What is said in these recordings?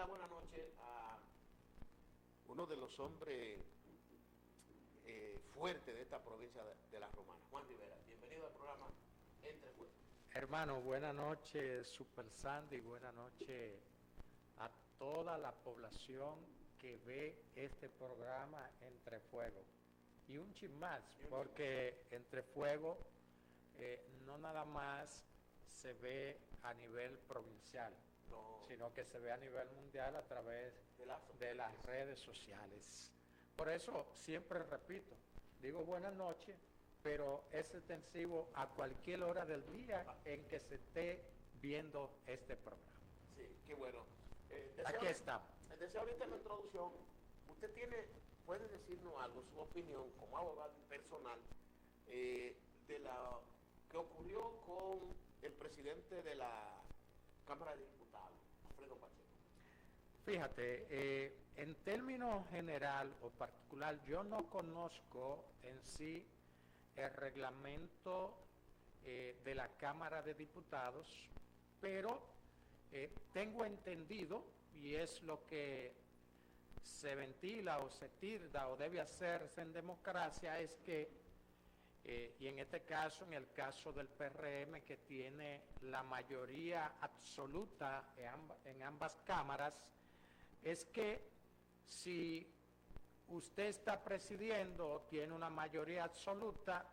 la buena noche a uno de los hombres fuertes de esta provincia de La Romana, Juan Rivera. Bienvenido al programa Entre Fuego. Hermano, buenas noches, Super Sandy, buenas noches a toda la población que ve este programa Entre Fuego. Y un chin más, porque Entre Fuego no nada más se ve a nivel provincial, sino que se ve a nivel mundial a través de las redes sociales. Por eso siempre repito, digo buenas noches, pero es extensivo a cualquier hora del día en que se esté viendo este programa. Sí, qué bueno. Aquí estamos. Decía ahorita en la introducción, usted puede decirnos algo, su opinión como abogado personal, de la que ocurrió con el presidente de la Cámara de Diputados, Alfredo Pacheco. Fíjate, en términos general o particular, yo no conozco en sí el reglamento de la Cámara de Diputados, pero tengo entendido, y es lo que se ventila o se tilda o debe hacerse en democracia, es que, y en este caso, en el caso del PRM, que tiene la mayoría absoluta en ambas cámaras, es que si usted está presidiendo, tiene una mayoría absoluta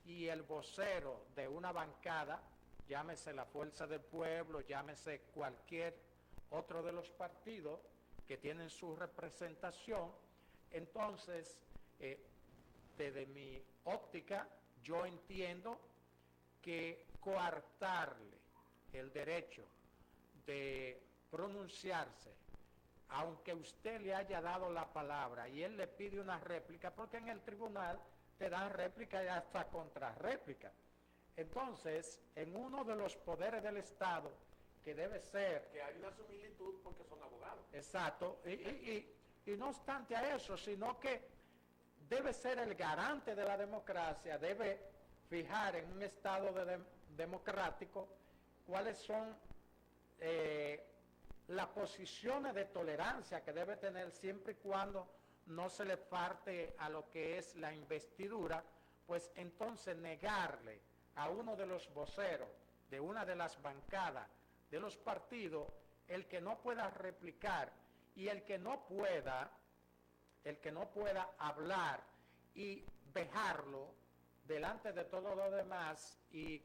y el vocero de una bancada, llámese la Fuerza del Pueblo, llámese cualquier otro de los partidos que tienen su representación, entonces, desde mi óptica, yo entiendo que coartarle el derecho de pronunciarse, aunque usted le haya dado la palabra y él le pide una réplica, porque en el tribunal te dan réplica y hasta contrarréplica. Entonces, en uno de los poderes del Estado, que debe ser... Que hay una similitud porque son abogados. Exacto, y no obstante a eso, sino que debe ser el garante de la democracia, debe fijar en un Estado democrático cuáles son... las posiciones de tolerancia que debe tener siempre y cuando no se le parte a lo que es la investidura, pues entonces negarle a uno de los voceros de una de las bancadas de los partidos el que no pueda replicar y el que no pueda hablar y dejarlo delante de todo lo demás y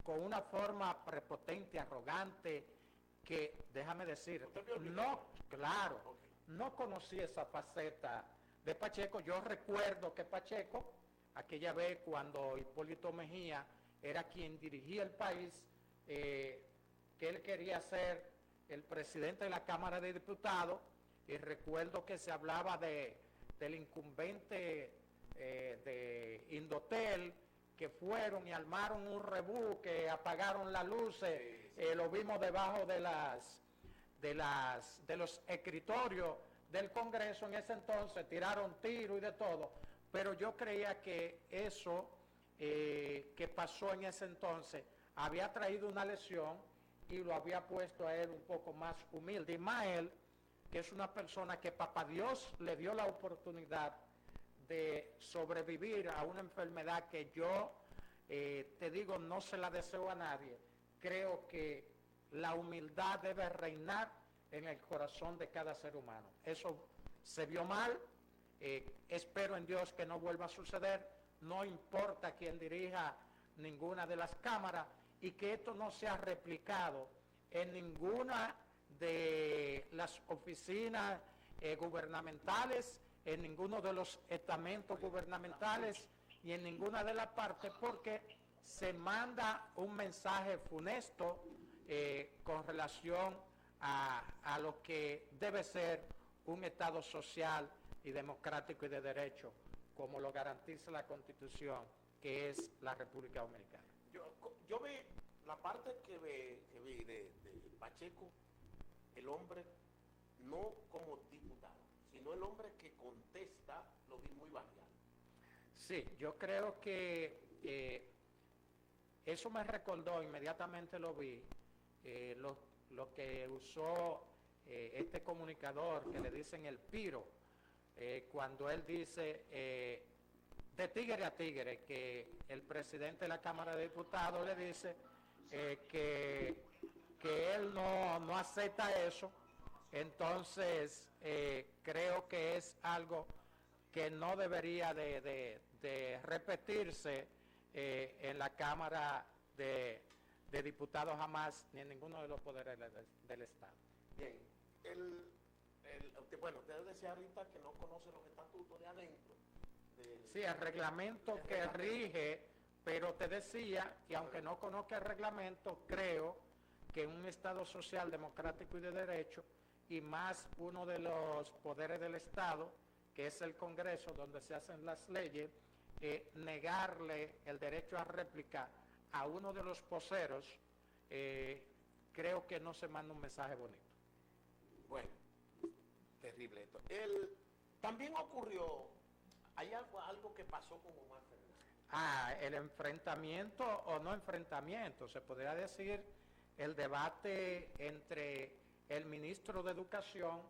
con una forma prepotente, arrogante, que, déjame decir, no conocí esa faceta de Pacheco. Yo recuerdo que Pacheco, aquella vez cuando Hipólito Mejía era quien dirigía el país, que él quería ser el presidente de la Cámara de Diputados, y recuerdo que se hablaba del incumbente de Indotel, que fueron y armaron un rebú, que apagaron las luces, lo vimos debajo de los escritorios del Congreso en ese entonces, tiraron tiros y de todo, pero yo creía que eso que pasó en ese entonces había traído una lesión y lo había puesto a él un poco más humilde, y más él, que es una persona que papá Dios le dio la oportunidad de sobrevivir a una enfermedad que yo, te digo, no se la deseo a nadie. Creo que la humildad debe reinar en el corazón de cada ser humano. Eso se vio mal, espero en Dios que no vuelva a suceder, no importa quién dirija ninguna de las cámaras, y que esto no sea replicado en ninguna de las oficinas gubernamentales, en ninguno de los estamentos gubernamentales y en ninguna de las partes, porque se manda un mensaje funesto con relación a lo que debe ser un Estado social y democrático y de derecho, como lo garantiza la Constitución, que es la República Dominicana. Yo vi la parte que vi de Pacheco, el hombre no como diputado, sino el hombre que contesta, lo vi muy variado. Sí, yo creo que eso me recordó, inmediatamente lo vi, lo que usó este comunicador, que le dicen el Piro, cuando él dice de tigre a tigre, que el presidente de la Cámara de Diputados le dice que él no acepta eso. Entonces creo que es algo que no debería de repetirse en la Cámara de Diputados jamás, ni en ninguno de los poderes del Estado. Bien, bueno, usted decía ahorita que no conoce los estatutos de adentro. Sí, el reglamento que rige, pero te decía, y aunque no conozca el reglamento, creo que en un Estado social, democrático y de derecho, y más uno de los poderes del Estado, que es el Congreso, donde se hacen las leyes, negarle el derecho a réplica a uno de los voceros, creo que no se manda un mensaje bonito. Bueno, terrible esto. También ocurrió, hay algo que pasó con Omar Fernández. El enfrentamiento o no enfrentamiento, se podría decir el debate entre el ministro de Educación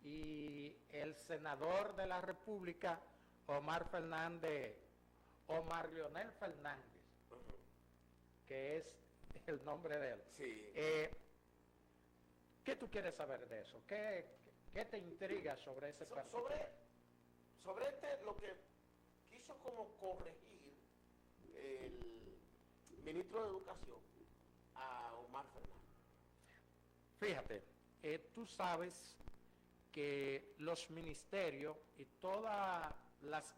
y el senador de la República, Omar Leonel Fernández, que es el nombre de él. Sí. ¿Qué tú quieres saber de eso? ¿Qué te intriga sobre ese partido? Sobre lo que quiso como corregir el ministro de Educación a Omar Fernández. Fíjate, tú sabes que los ministerios y todas las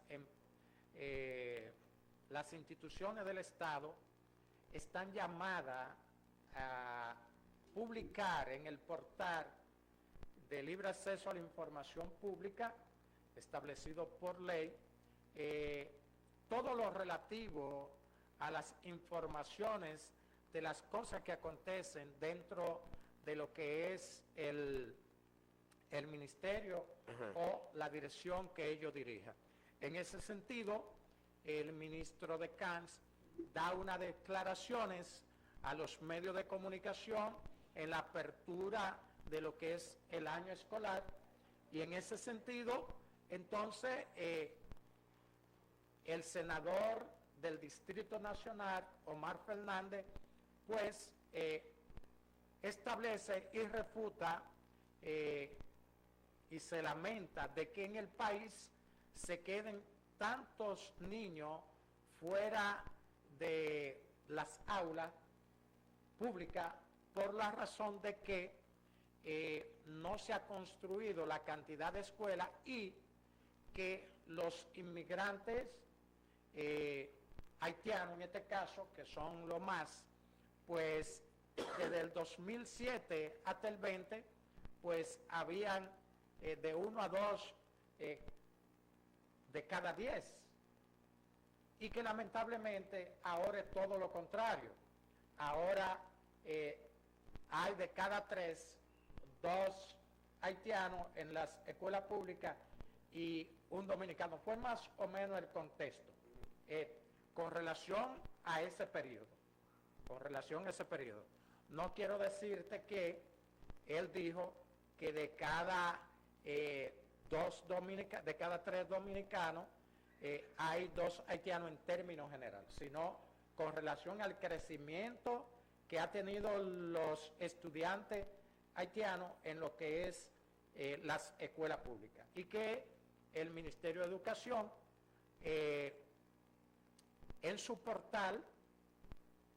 instituciones del Estado están llamadas a publicar en el portal de libre acceso a la información pública establecido por ley todo lo relativo a las informaciones de las cosas que acontecen dentro de lo que es el ministerio o la dirección que ellos dirijan. En ese sentido, el ministro de Camps da unas declaraciones a los medios de comunicación en la apertura de lo que es el año escolar, y en ese sentido, entonces, el senador del Distrito Nacional, Omar Fernández, pues establece y refuta y se lamenta de que en el país se queden tantos niños fuera de las aulas públicas por la razón de que no se ha construido la cantidad de escuelas y que los inmigrantes haitianos, en este caso, que son lo más, pues desde el 2007 hasta el 20, pues habían de 1 a 2 de cada 10, y que lamentablemente ahora es todo lo contrario. Ahora hay de cada 3, 2 haitianos en las escuelas públicas y un dominicano. Fue más o menos el contexto con relación a ese periodo. No quiero decirte que él dijo que de cada 3 dominicanos hay 2 haitianos en términos generales, sino con relación al crecimiento que ha tenido los estudiantes haitianos en lo que es las escuelas públicas, y que el Ministerio de Educación en su portal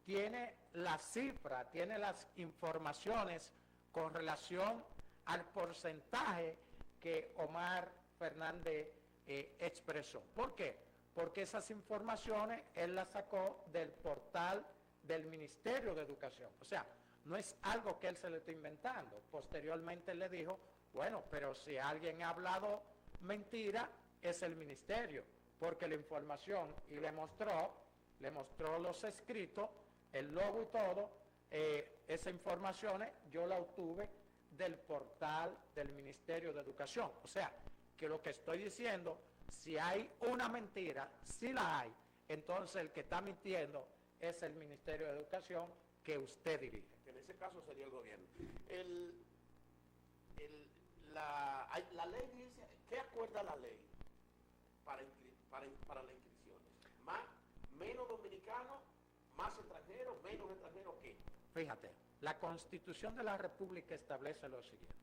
tiene la cifra, tiene las informaciones con relación al porcentaje que Omar Fernández expresó. ¿Por qué? Porque esas informaciones él las sacó del portal del Ministerio de Educación. O sea, no es algo que él se le está inventando. Posteriormente él le dijo, bueno, pero si alguien ha hablado mentira, es el ministerio, porque la información, y le mostró los escritos, el logo y todo, esa información yo la obtuve del portal del Ministerio de Educación. O sea, que lo que estoy diciendo, si hay una mentira, si la hay, entonces el que está mintiendo es el Ministerio de Educación que usted dirige. ese caso sería el gobierno. La ley dice, ¿qué acuerda la ley para las inscripciones? Menos dominicanos, más extranjeros, menos extranjeros, ¿qué? Fíjate, la Constitución de la República establece lo siguiente.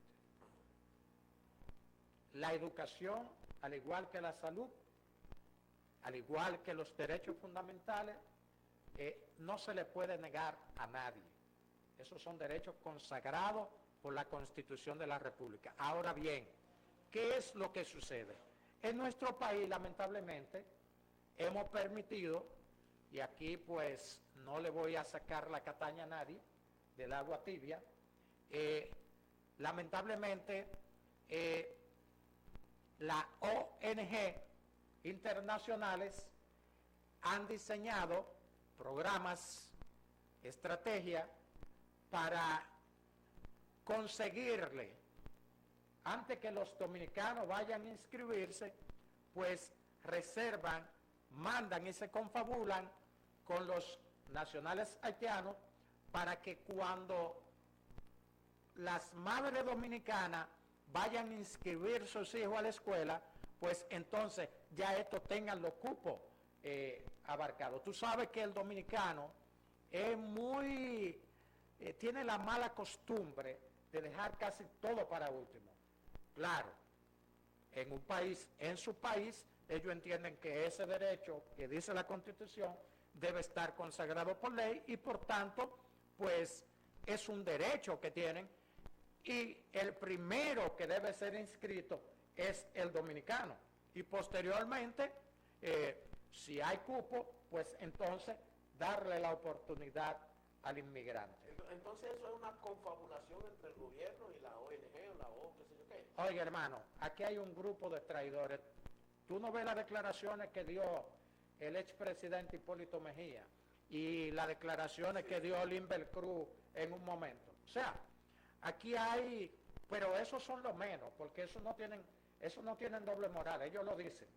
La educación, al igual que la salud, al igual que los derechos fundamentales, no se le puede negar a nadie. Esos son derechos consagrados por la Constitución de la República. Ahora bien, ¿qué es lo que sucede? En nuestro país, lamentablemente, hemos permitido, y aquí pues no le voy a sacar la castaña a nadie del agua tibia, lamentablemente las ONG internacionales han diseñado programas, estrategias para conseguirle, antes que los dominicanos vayan a inscribirse, pues reservan, mandan y se confabulan con los nacionales haitianos para que cuando las madres dominicanas vayan a inscribir sus hijos a la escuela, pues entonces ya estos tengan los cupos abarcados. Tú sabes que el dominicano es tiene la mala costumbre de dejar casi todo para último. Claro, en su país, ellos entienden que ese derecho que dice la Constitución debe estar consagrado por ley y por tanto, pues es un derecho que tienen y el primero que debe ser inscrito es el dominicano y posteriormente, si hay cupo, pues entonces darle la oportunidad al inmigrante. Entonces eso es una confabulación entre el gobierno y la ONG o la O, qué sé yo qué. Oye, hermano, aquí hay un grupo de traidores. Tú no ves las declaraciones que dio el expresidente Hipólito Mejía y las declaraciones que dio Limber Cruz en un momento. O sea, aquí hay, pero esos son los menos, porque esos no tienen doble moral, ellos lo dicen.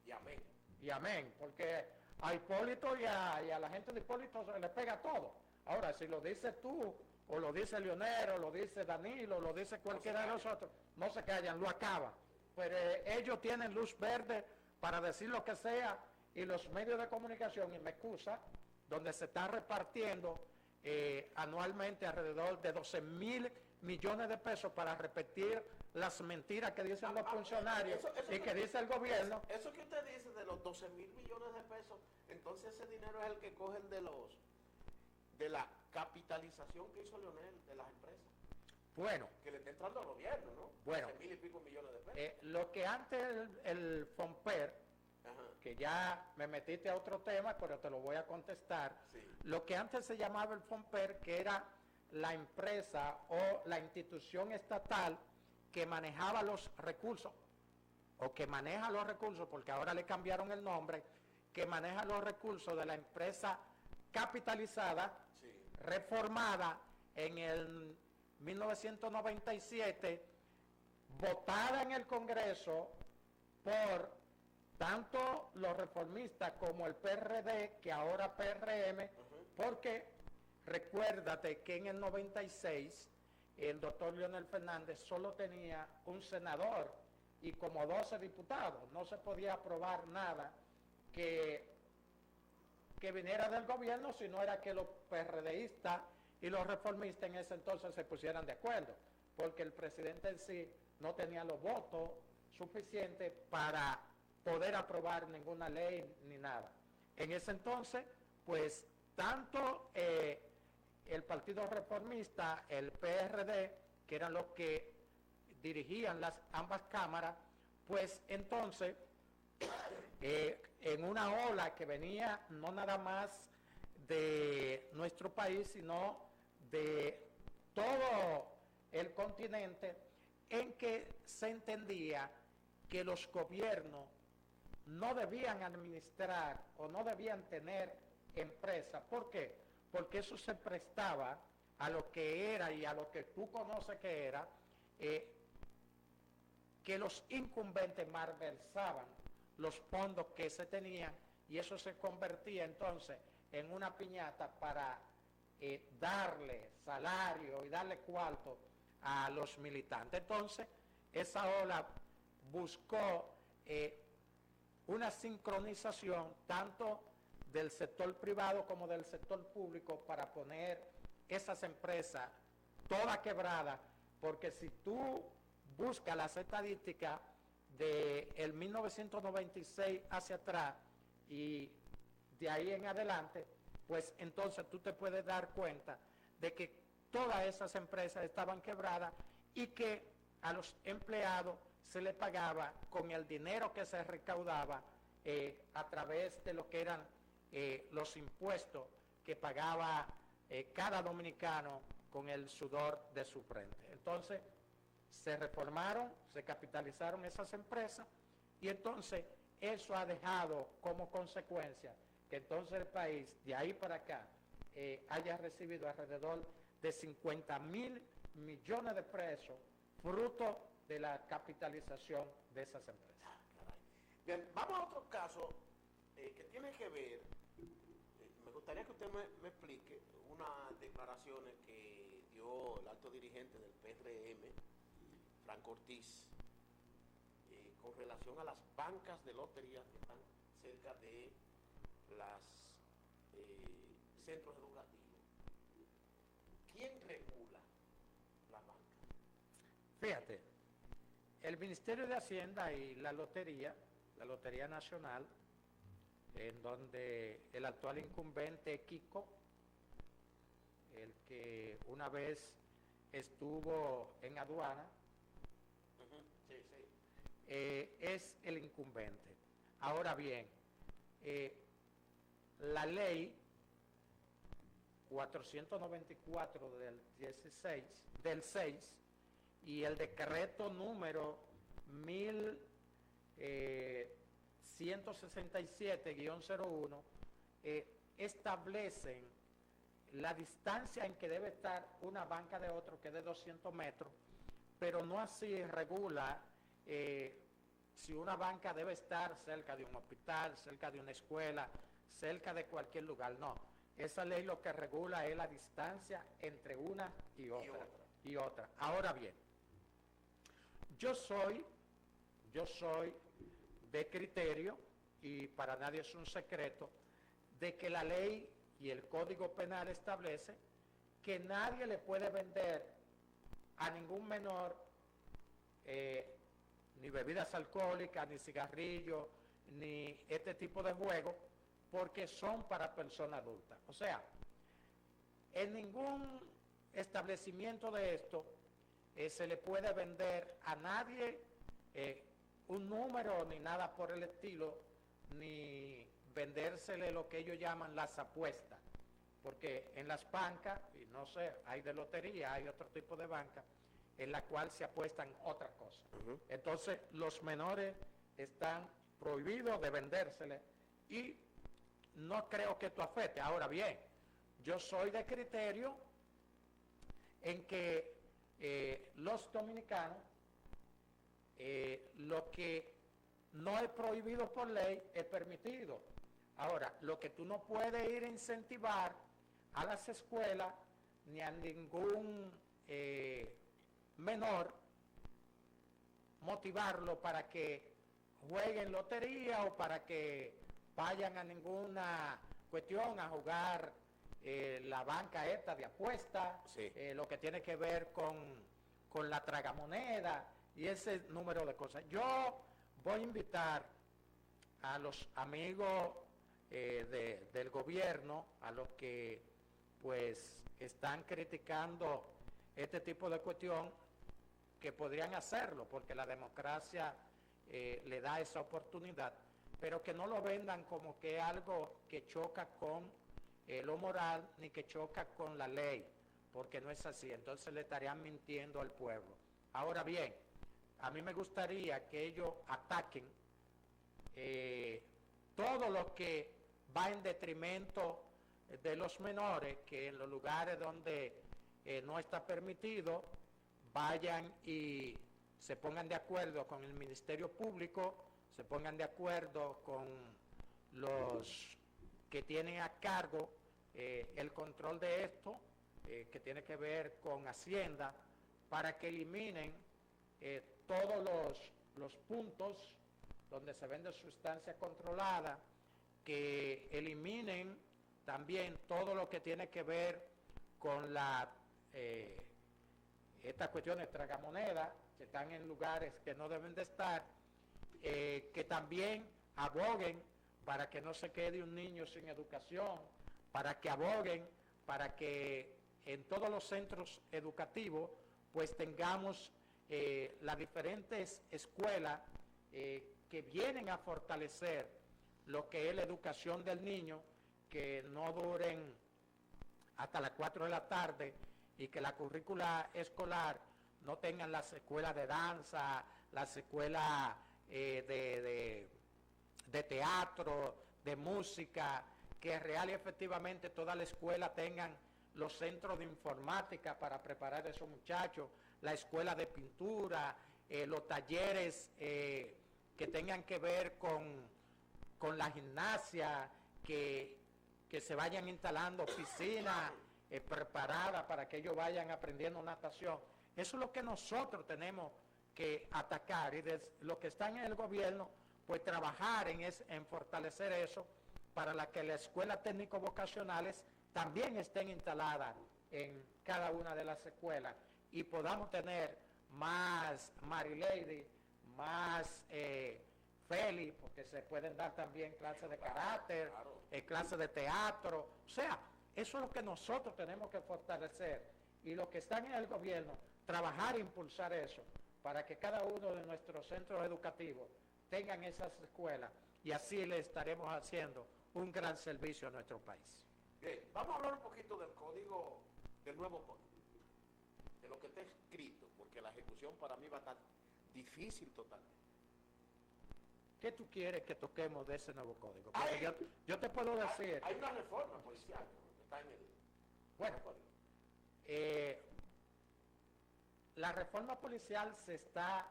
Y amén. Y amén, porque a Hipólito y a la gente de Hipólito se le pega todo. Ahora, si lo dices tú, o lo dice Leonel, o lo dice Danilo, o lo dice cualquiera de nosotros, no se callan, lo acaban. Pero ellos tienen luz verde para decir lo que sea, y los medios de comunicación, y me excusa, donde se está repartiendo anualmente alrededor de 12,000 millones de pesos para repetir las mentiras que dicen los funcionarios y que dice el gobierno. Eso que usted dice de los 12,000 millones de pesos, entonces ese dinero es el que cogen de la capitalización que hizo Leonel de las empresas. Bueno. Que le está entrando al gobierno, ¿no? Bueno. 12,000 y pico millones de pesos. Lo que antes el FOMPER, que ya me metiste a otro tema, pero te lo voy a contestar. Sí. Lo que antes se llamaba el FOMPER, que era la empresa o la institución estatal que manejaba los recursos, o que maneja los recursos, porque ahora le cambiaron el nombre, que maneja los recursos de la empresa capitalizada, sí, reformada en el 1997, votada en el Congreso por tanto los reformistas como el PRD, que ahora PRM, porque recuérdate que en el 96 el doctor Leonel Fernández solo tenía un senador y como 12 diputados. No se podía aprobar nada que viniera del gobierno, sino era que los PRDistas y los reformistas en ese entonces se pusieran de acuerdo, porque el presidente en sí no tenía los votos suficientes para poder aprobar ninguna ley ni nada. En ese entonces, pues, tanto el Partido Reformista, el PRD, que eran los que dirigían ambas cámaras, pues entonces, en una ola que venía no nada más de nuestro país, sino de todo el continente, en que se entendía que los gobiernos no debían administrar o no debían tener empresas. ¿Por qué? Porque eso se prestaba a lo que era y a lo que tú conoces que era, que los incumbentes malversaban los fondos que se tenían y eso se convertía entonces en una piñata para darle salario y darle cuarto a los militantes. Entonces, esa ola buscó una sincronización tanto del sector privado como del sector público para poner esas empresas todas quebradas, porque si tú buscas las estadísticas del 1996 hacia atrás y de ahí en adelante, pues entonces tú te puedes dar cuenta de que todas esas empresas estaban quebradas y que a los empleados se les pagaba con el dinero que se recaudaba a través de lo que eran los impuestos que pagaba cada dominicano con el sudor de su frente. Entonces, se reformaron, se capitalizaron esas empresas y entonces eso ha dejado como consecuencia que entonces el país, de ahí para acá, haya recibido alrededor de 50.000 millones de pesos fruto de la capitalización de esas empresas. Bien, vamos a otro caso que tiene que ver, me gustaría que usted me explique unas declaraciones que dio el alto dirigente del PRM, Franco Ortiz, con relación a las bancas de lotería que están cerca de los centros educativos. ¿Quién regula las bancas? Fíjate, el Ministerio de Hacienda y la Lotería Nacional, en donde el actual incumbente Kiko, el que una vez estuvo en aduana, es el incumbente. Ahora bien, la ley 494 del 6 y el decreto número 1167-01 establecen la distancia en que debe estar una banca de otro, que es de 200 metros, pero no así regula si una banca debe estar cerca de un hospital, cerca de una escuela, cerca de cualquier lugar. No, esa ley lo que regula es la distancia entre una y otra. Ahora bien, yo soy de criterio, y para nadie es un secreto, de que la ley y el Código Penal establece que nadie le puede vender a ningún menor ni bebidas alcohólicas, ni cigarrillos, ni este tipo de juegos, porque son para personas adultas. O sea, en ningún establecimiento de esto se le puede vender a nadie un número ni nada por el estilo, ni vendérsele lo que ellos llaman las apuestas, porque en las bancas, y no sé, hay de lotería, hay otro tipo de banca, en la cual se apuestan otras cosas. Entonces, los menores están prohibidos de vendérsele y no creo que esto afecte. Ahora bien, yo soy de criterio en que los dominicanos, lo que no es prohibido por ley es permitido. Ahora, lo que tú no puedes ir a incentivar a las escuelas ni a ningún menor, motivarlo para que jueguen lotería o para que vayan a ninguna cuestión a jugar la banca esta de apuestas, sí. Lo que tiene que ver con la tragamoneda y ese número de cosas. Yo voy a invitar a los amigos del gobierno, a los que pues están criticando este tipo de cuestión, que podrían hacerlo, porque la democracia le da esa oportunidad, pero que no lo vendan como que algo que choca con lo moral, ni que choca con la ley, porque no es así. Entonces le estarían mintiendo al pueblo. Ahora bien, a mí me gustaría que ellos ataquen todo lo que va en detrimento de los menores, que en los lugares donde no está permitido, vayan y se pongan de acuerdo con el Ministerio Público, se pongan de acuerdo con los que tienen a cargo el control de esto, que tiene que ver con Hacienda, para que eliminen todos los puntos donde se vende sustancia controlada, que eliminen también todo lo que tiene que ver con estas cuestiones tragamonedas, que están en lugares que no deben de estar, que también aboguen para que no se quede un niño sin educación, para que aboguen para que en todos los centros educativos pues tengamos las diferentes escuelas que vienen a fortalecer lo que es la educación del niño, que no duren hasta las 4 de la tarde y que la currícula escolar no tengan las escuelas de danza, las escuelas de teatro, de música, que real y efectivamente toda la escuela tengan los centros de informática para preparar a esos muchachos, la escuela de pintura, los talleres que tengan que ver con la gimnasia, que se vayan instalando piscinas preparadas para que ellos vayan aprendiendo natación. Eso es lo que nosotros tenemos que atacar, y los que están en el gobierno, pues trabajar en fortalecer eso, para que las escuelas técnico-vocacionales también estén instaladas en cada una de las escuelas y podamos tener más Marilady, más Feli, porque se pueden dar también clases de carácter, clases de teatro. O sea, eso es lo que nosotros tenemos que fortalecer, y los que están en el gobierno, trabajar e impulsar eso, para que cada uno de nuestros centros educativos tengan esas escuelas, y así le estaremos haciendo un gran servicio a nuestro país. Bien, vamos a hablar un poquito del código, del nuevo código, de lo que está escrito, porque la ejecución para mí va a estar difícil totalmente. ¿Qué tú quieres que toquemos de ese nuevo código? Porque yo te puedo decir... Hay una reforma policial que está en el código. La reforma policial se está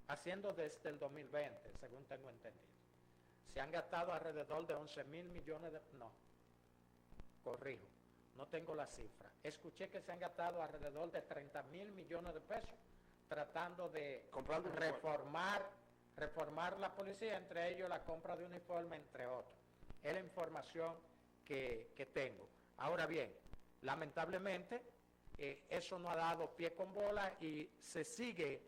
haciendo desde el 2020, según tengo entendido. Se han gastado alrededor de 11.000 millones de... No, corrijo, no tengo la cifra. Escuché que se han gastado alrededor de 30.000 millones de pesos tratando de reformar la policía, entre ellos la compra de uniforme, entre otros. Es la información que tengo. Ahora bien, lamentablemente, eso no ha dado pie con bola y se sigue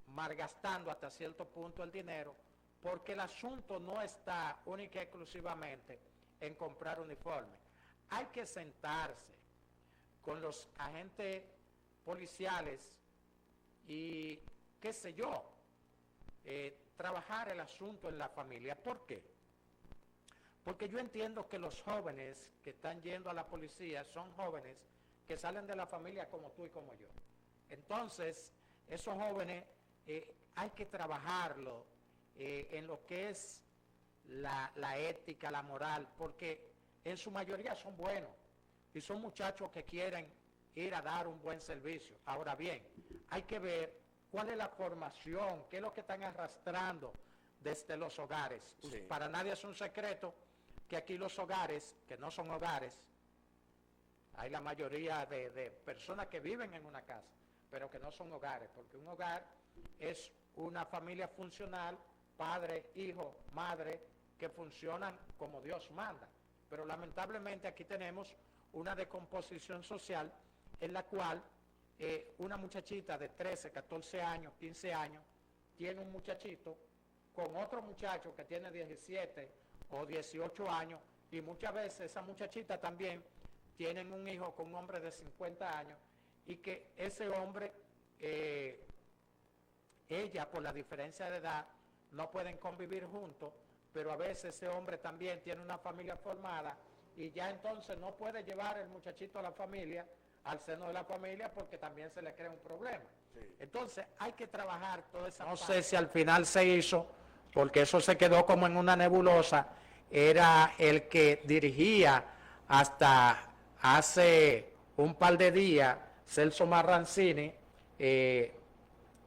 malgastando hasta cierto punto el dinero, porque el asunto no está única y exclusivamente en comprar uniformes. Hay que sentarse con los agentes policiales y, qué sé yo, trabajar el asunto en la familia. ¿Por qué? Porque yo entiendo que los jóvenes que están yendo a la policía son jóvenes que salen de la familia como tú y como yo. Entonces, esos jóvenes hay que trabajarlo en lo que es la ética, la moral, porque en su mayoría son buenos y son muchachos que quieren ir a dar un buen servicio. Ahora bien, hay que ver cuál es la formación, qué es lo que están arrastrando desde los hogares. Sí. Para nadie es un secreto que aquí los hogares, que no son hogares, hay la mayoría de personas que viven en una casa, pero que no son hogares, porque un hogar es una familia funcional, padre, hijo, madre, que funcionan como Dios manda. Pero lamentablemente aquí tenemos una descomposición social en la cual una muchachita de 13, 14 años, 15 años, tiene un muchachito con otro muchacho que tiene 17 o 18 años, y muchas veces esa muchachita también tienen un hijo con un hombre de 50 años, y que ese hombre, ella por la diferencia de edad, no pueden convivir juntos, pero a veces ese hombre también tiene una familia formada, y ya entonces no puede llevar el muchachito a la familia, al seno de la familia, porque también se le crea un problema. Sí. Entonces hay que trabajar toda esa parte. No sé si al final se hizo, porque eso se quedó como en una nebulosa. Era el que dirigía hasta hace un par de días, Celso Marrancini,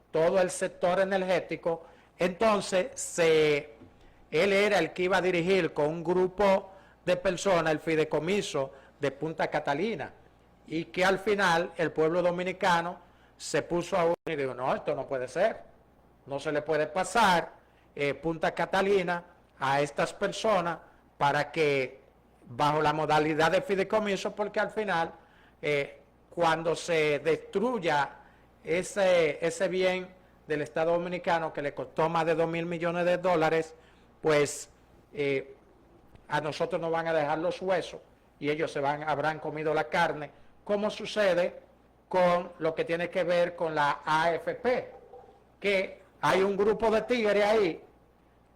todo el sector energético. Entonces se él era el que iba a dirigir con un grupo de personas el fideicomiso de Punta Catalina, y que al final el pueblo dominicano se puso a unir y dijo, no, esto no puede ser, no se le puede pasar Punta Catalina a estas personas para que, bajo la modalidad de fideicomiso, porque al final, cuando se destruya ese bien del Estado Dominicano que le costó más de 2.000 millones de dólares, pues a nosotros nos van a dejar los huesos y ellos habrán comido la carne, como sucede con lo que tiene que ver con la AFP, que hay un grupo de tigres ahí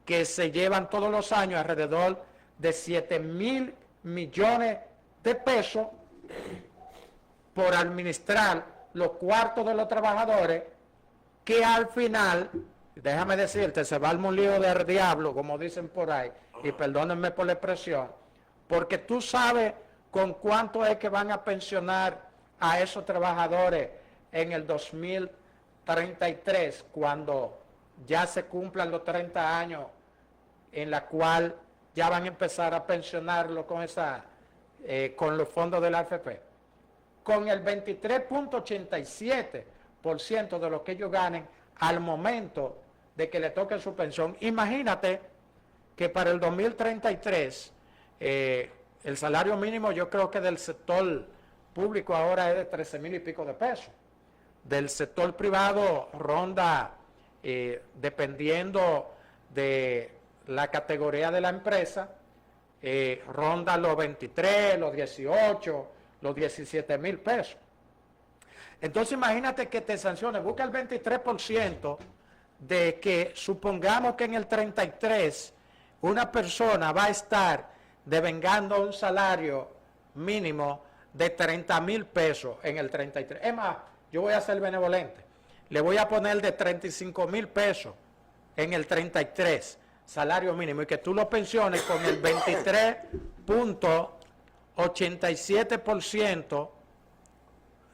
que se llevan todos los años alrededor de 7.000 millones de pesos por administrar los cuartos de los trabajadores, que al final, déjame decirte, se va al molino del diablo, como dicen por ahí, y perdónenme por la expresión, porque tú sabes con cuánto es que van a pensionar a esos trabajadores en el 2033, cuando ya se cumplan los 30 años, en la cual ya van a empezar a pensionarlo con los fondos de la AFP. Con el 23.87% de lo que ellos ganen al momento de que le toque su pensión. Imagínate que para el 2033 el salario mínimo, yo creo que del sector público ahora es de 13.000 y pico de pesos. Del sector privado ronda, dependiendo de la categoría de la empresa, ronda los 23, los 18, los 17.000 pesos. Entonces imagínate que te sancionen, busca el 23% de que, supongamos que en el 33 una persona va a estar devengando un salario mínimo de 30.000 pesos en el 33. Es más, yo voy a ser benevolente, le voy a poner de 35.000 pesos en el 33, salario mínimo, y que tú lo pensiones con el 23.87%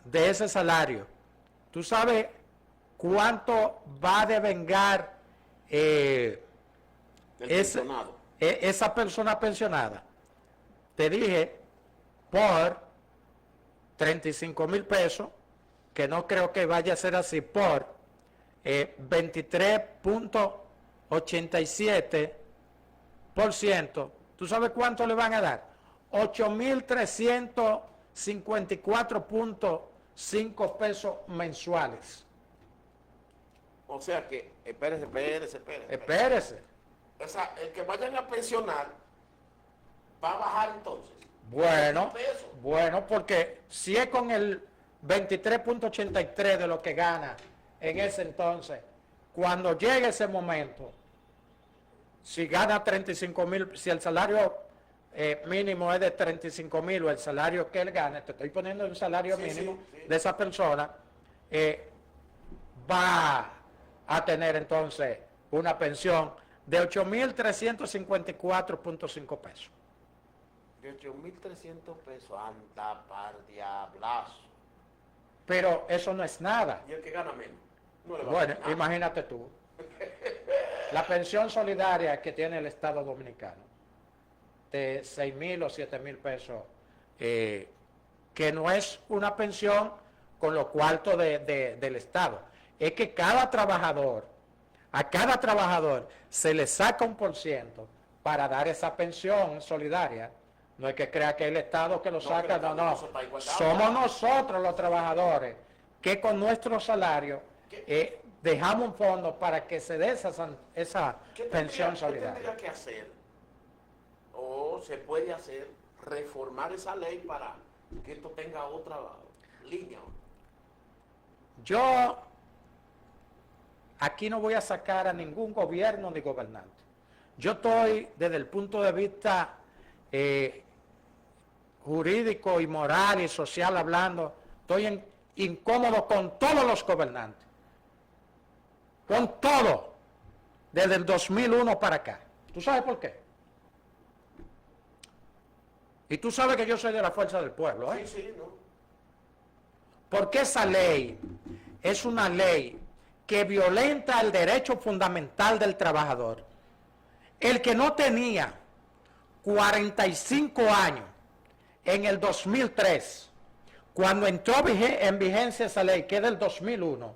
de ese salario. ¿Tú sabes cuánto va a devengar esa persona pensionada? Te dije, por 35.000 pesos, que no creo que vaya a ser así, por 23.87%, ¿tú sabes cuánto le van a dar? 8.354.5 pesos mensuales. O sea que, espérese. O sea, el que vayan a pensionar va a bajar entonces. Bueno, porque si es con el 23.83 de lo que gana en ese entonces, cuando llegue ese momento, si gana 35.000, si el salario mínimo es de 35.000 o el salario que él gane, te estoy poniendo un salario mínimo de esa persona, va a tener entonces una pensión de 8.354.5 pesos. De 8.300 pesos, anda par diablazo. Pero eso no es nada. ¿Y el que gana menos? No le va Bueno, a nada. imagínate tú. La pensión solidaria que tiene el Estado Dominicano, de 6.000 o 7.000 pesos, que no es una pensión con los cuartos del Estado. Es que a cada trabajador se le saca un % para dar esa pensión solidaria. No es que crea que el Estado que lo saca, no. Somos nosotros los trabajadores que con nuestro salario dejamos un fondo para que se dé esa pensión solidaria. ¿Qué tendría que hacer? O se puede hacer, reformar esa ley para que esto tenga otra línea. Yo aquí no voy a sacar a ningún gobierno ni gobernante. Yo estoy, desde el punto de vista jurídico y moral y social hablando, estoy incómodo con todos los gobernantes. Con todo. Desde el 2001 para acá. ¿Tú sabes por qué? Y tú sabes que yo soy de la fuerza del pueblo, ¿eh? Sí, ¿no? Porque esa ley es una ley que violenta el derecho fundamental del trabajador. El que no tenía 45 años en el 2003, cuando entró en vigencia esa ley, que es del 2001,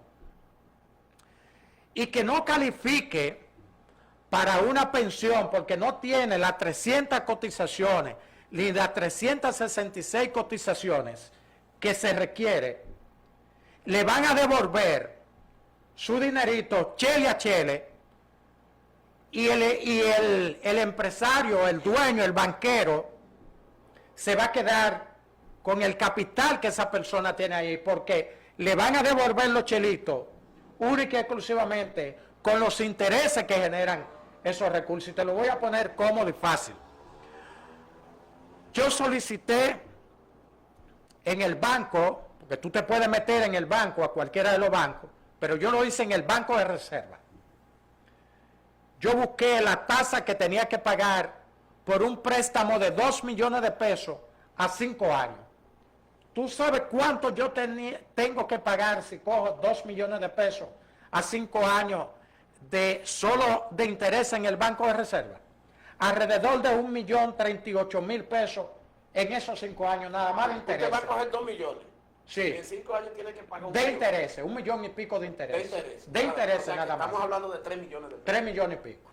y que no califique para una pensión porque no tiene las 300 cotizaciones ni las 366 cotizaciones que se requiere, le van a devolver su dinerito chele a chele, y el empresario, el dueño, el banquero, se va a quedar con el capital que esa persona tiene ahí, porque le van a devolver los chelitos única y exclusivamente con los intereses que generan esos recursos. Y te lo voy a poner cómodo y fácil. Yo solicité en el banco, porque tú te puedes meter en el banco, a cualquiera de los bancos, pero yo lo hice en el banco de reserva. Yo busqué la tasa que tenía que pagar por un préstamo de 2 millones de pesos a 5 años. ¿Tú sabes cuánto yo tengo que pagar si cojo 2 millones de pesos a 5 años solo de interés en el banco de reserva? Alrededor de 1.038.000 pesos en esos 5 años, nada más de interés. Usted va a coger 2 millones. Sí. Y en 5 años tiene que pagar de intereses, 1 millón y pico de intereses. De intereses nada más. Estamos hablando de 3 millones de pesos. 3 millones y pico.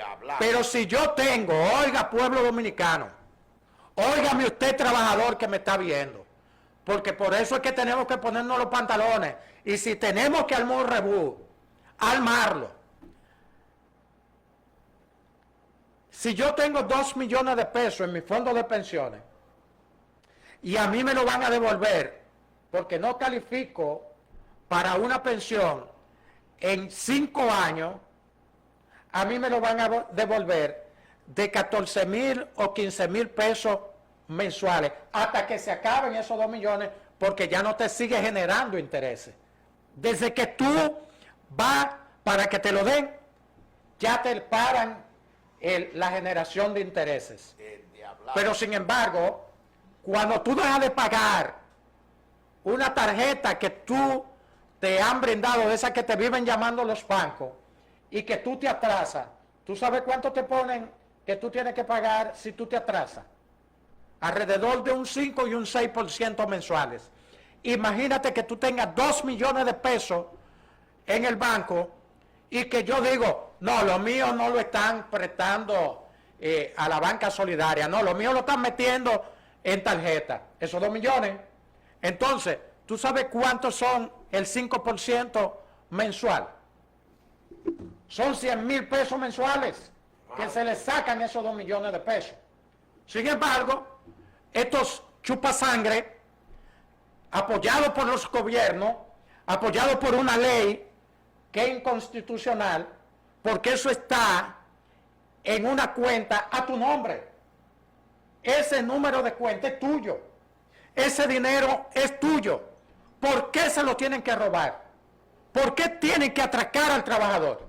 Hablar. Pero si yo tengo, oiga pueblo dominicano, óigame usted trabajador que me está viendo, porque por eso es que tenemos que ponernos los pantalones, y si tenemos que armar un rebú, armarlo. Si yo tengo 2 millones de pesos en mi fondo de pensiones, y a mí me lo van a devolver, porque no califico para una pensión en 5 años, a mí me lo van a devolver de 14.000 o 15.000 pesos mensuales, hasta que se acaben esos 2 millones, porque ya no te sigue generando intereses. Desde que tú vas para que te lo den, ya te paran la generación de intereses. Pero sin embargo, cuando tú dejas de pagar una tarjeta que tú te han brindado, de esas que te viven llamando los bancos, y que tú te atrasas, ¿tú sabes cuánto te ponen que tú tienes que pagar si tú te atrasas? Alrededor de un 5 y un 6% mensuales. Imagínate que tú tengas 2 millones de pesos en el banco y que yo digo, no, lo mío no lo están prestando a la banca solidaria, no, lo mío lo están metiendo en tarjeta, esos 2 millones. Entonces, ¿tú sabes cuántos son el 5% mensual? Son 100.000 pesos mensuales que se les sacan esos 2 millones de pesos. Sin embargo, estos chupasangre, apoyados por los gobiernos, apoyados por una ley que es inconstitucional, porque eso está en una cuenta a tu nombre. Ese número de cuenta es tuyo. Ese dinero es tuyo. ¿Por qué se lo tienen que robar? ¿Por qué tienen que atracar al trabajador?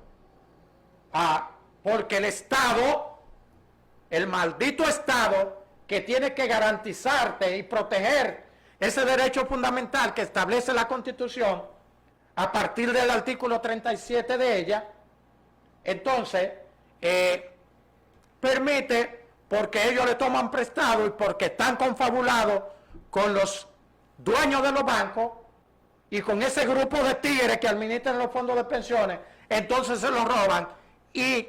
Porque el Estado, el maldito Estado, que tiene que garantizarte y proteger ese derecho fundamental que establece la Constitución a partir del artículo 37 de ella, entonces permite, porque ellos le toman prestado y porque están confabulados con los dueños de los bancos y con ese grupo de tigres que administran los fondos de pensiones, entonces se los roban, y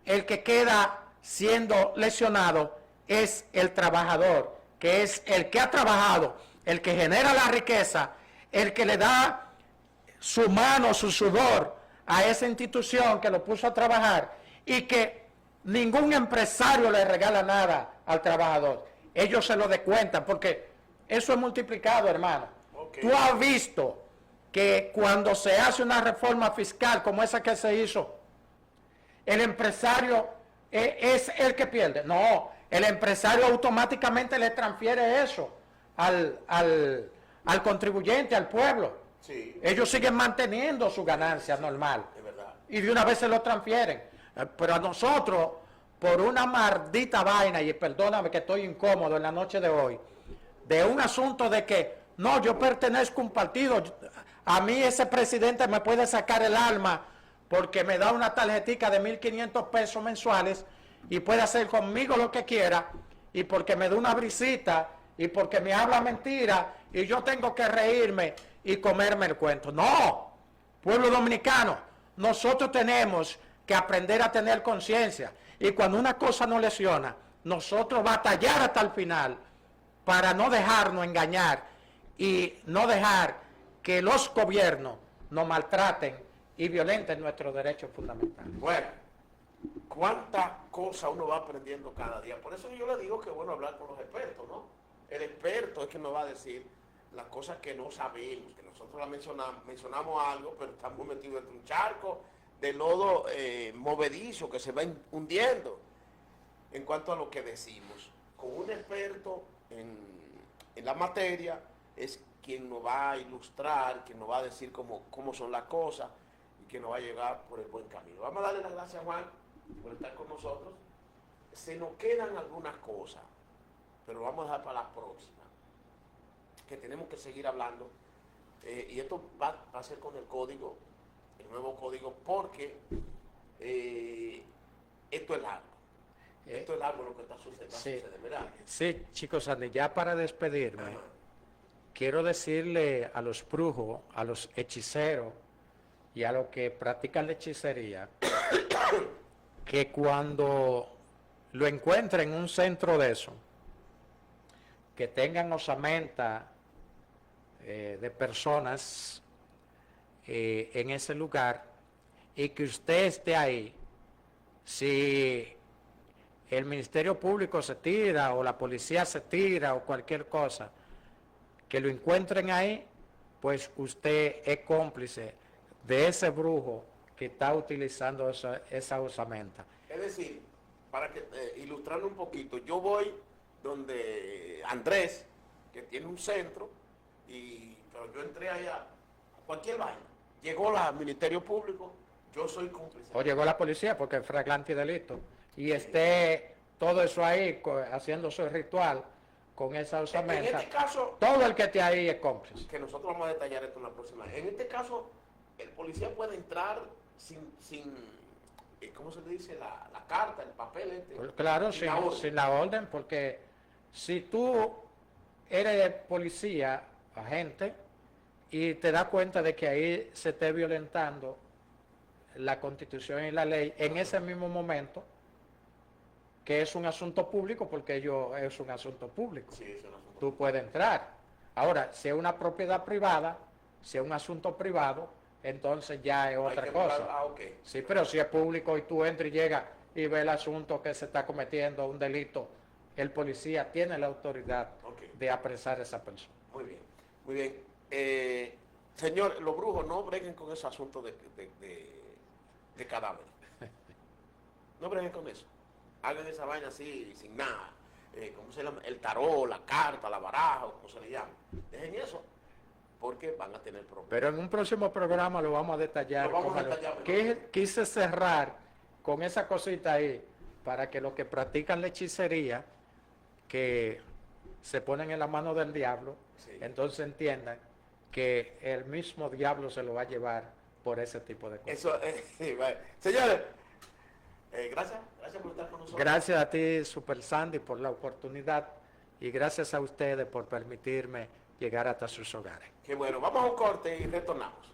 el que queda siendo lesionado es el trabajador, que es el que ha trabajado, el que genera la riqueza, el que le da su mano, su sudor a esa institución que lo puso a trabajar, y que ningún empresario le regala nada al trabajador. Ellos se lo descuentan, porque eso es multiplicado, hermano. Okay. Tú has visto que cuando se hace una reforma fiscal como esa que se hizo, el empresario es el que pierde. No, el empresario automáticamente le transfiere eso al contribuyente, al pueblo. Sí. Ellos siguen manteniendo su ganancia normal. Es verdad. Y de una vez se lo transfieren. Pero a nosotros, por una maldita vaina, y perdóname que estoy incómodo en la noche de hoy, de un asunto de que, no, yo pertenezco a un partido, a mí ese presidente me puede sacar el alma porque me da una tarjetica de 1.500 pesos mensuales y puede hacer conmigo lo que quiera, y porque me da una brisita, y porque me habla mentira, y yo tengo que reírme y comerme el cuento. No, pueblo dominicano, nosotros tenemos que aprender a tener conciencia, y cuando una cosa nos lesiona, nosotros batallar hasta el final para no dejarnos engañar y no dejar que los gobiernos nos maltraten y violenten nuestros derechos fundamentales. Bueno, cuántas cosas uno va aprendiendo cada día. Por eso yo le digo que es bueno hablar con los expertos, ¿no? El experto es que nos va a decir las cosas que no sabemos, que nosotros mencionamos algo, pero estamos metidos en un charco de lodo movedizo que se va hundiendo en cuanto a lo que decimos. Con un experto en la materia es quien nos va a ilustrar, quien nos va a decir cómo son las cosas y que nos va a llegar por el buen camino. Vamos a darle las gracias a Juan por estar con nosotros. Se nos quedan algunas cosas, pero vamos a dejar para la próxima, que tenemos que seguir hablando. Y esto va a ser con el código, el nuevo código, porque esto es largo. Esto es largo lo que está sucediendo, ¿verdad? Sí, chicos, Andy, ya para despedirme, quiero decirle a los brujos, a los hechiceros y a los que practican la hechicería, que cuando lo encuentren en un centro de eso, que tengan osamenta de personas en ese lugar, y que usted esté ahí, si el Ministerio Público se tira o la policía se tira o cualquier cosa, que lo encuentren ahí, pues usted es cómplice de ese brujo que está utilizando esa osamenta. Es decir, para que ilustrarlo un poquito, yo voy donde Andrés, que tiene un centro, pero yo entré allá, a cualquier vaina, llegó el Ministerio Público, yo soy cómplice. O llegó la policía porque es flagrante delito, y esté todo eso ahí haciendo su ritual con esa osamenta. En este caso, todo el que esté ahí es cómplice. Que nosotros vamos a detallar esto en la próxima. En este caso, el policía puede entrar sin ¿cómo se le dice? La carta, el papel este. Pues claro, sin la orden, porque si tú eres policía, agente, y te das cuenta de que ahí se esté violentando la Constitución y la ley, en ese mismo momento, que es un asunto público, porque es un asunto público, sí, es un asunto tú puedes entrar. Ahora, si es una propiedad privada, si es un asunto privado, entonces ya es otra cosa. Okay. Sí, pero si es público y tú entras y llegas y ves el asunto que se está cometiendo, un delito, el policía tiene la autoridad de apresar a esa persona. Muy bien, muy bien. Señor, los brujos no breguen con ese asunto de cadáveres. No breguen con eso. Hagan esa vaina así, sin nada. ¿Cómo se llama? El tarot, la carta, la baraja, o como se le llama. Dejen eso, porque van a tener problemas. Pero en un próximo programa lo vamos a detallar. Quise cerrar con esa cosita ahí, para que los que practican la hechicería, que se ponen en la mano del diablo, sí, entonces entiendan que el mismo diablo se lo va a llevar por ese tipo de cosas. Eso, sí, vale. Señores, gracias por estar con nosotros. Gracias a ti, Super Sandy, por la oportunidad, y gracias a ustedes por permitirme llegar hasta sus hogares. Qué bueno, vamos a un corte y retornamos.